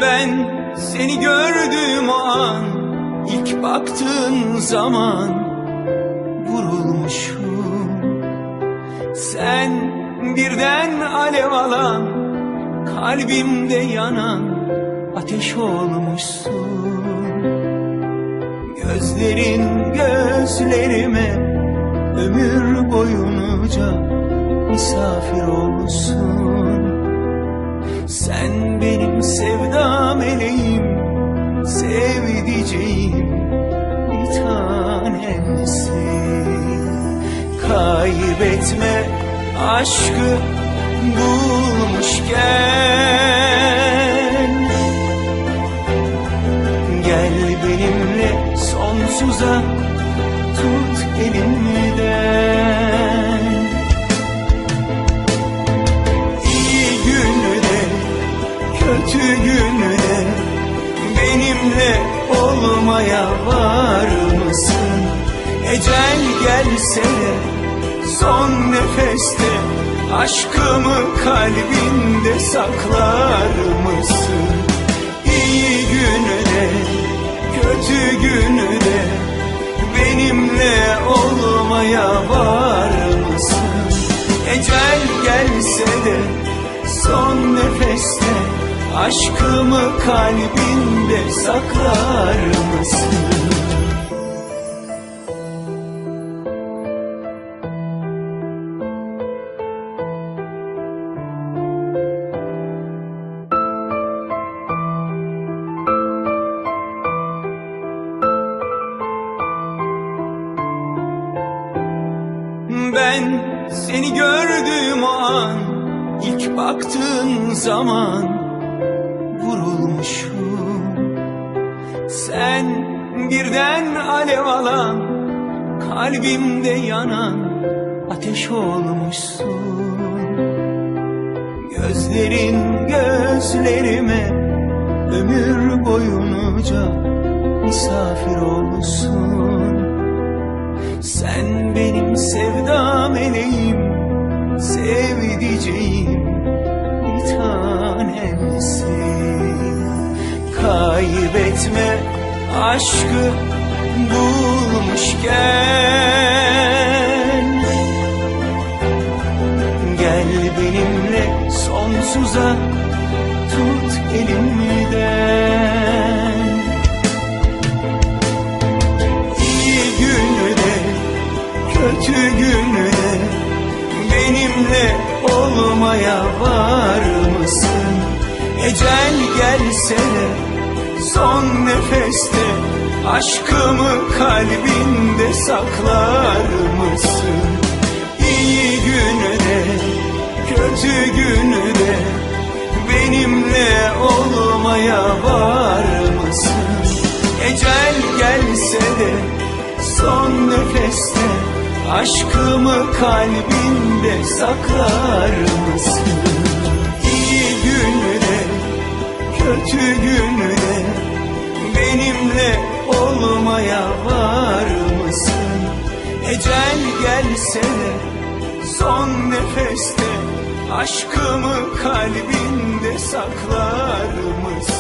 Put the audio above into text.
Ben seni gördüğüm o an, ilk baktığın zaman vurulmuşum. Sen birden alev alan, kalbimde yanan ateş olmuşsun. Gözlerin gözlerime ömür boyunca misafir olmuşsun. Sen benim sevda meleğim, sevdiceğim, bir tanemsin. Kaybetme aşkı bulmuşken, gel benimle sonsuza tut elimden. İyi günde, kötü günde benimle olmaya var mısın? Ecel gelse de son nefeste aşkımı kalbinde saklar mısın? İyi günde, kötü günde benimle olmaya var mısın? Ecel gelse de son nefeste aşkımı kalbinde saklar mısın? Ben seni gördüğüm o an, ilk baktığın zaman vurulmuşum. Sen birden alev alan, kalbimde yanan ateş olmuşsun. Gözlerin gözlerime ömür boyunca misafir olmuşsun. Sen benim sevda meleğim, sevdiceğim, bir tanemsin. Kaybetme aşkı bulmuşken, gel benimle sonsuza, tut elimden. İyi günde, kötü günde benimle olmaya var mısın? Ecel gelse de son nefeste aşkımı kalbinde saklar mısın? İyi günde, kötü günde benimle olmaya var mısın? Ecel gelse de son nefeste aşkımı kalbinde saklar mısın? İyi günde, kötü günde benimle olmaya var mısın? Ecel gelse de son nefeste aşkımı kalbinde saklar mısın?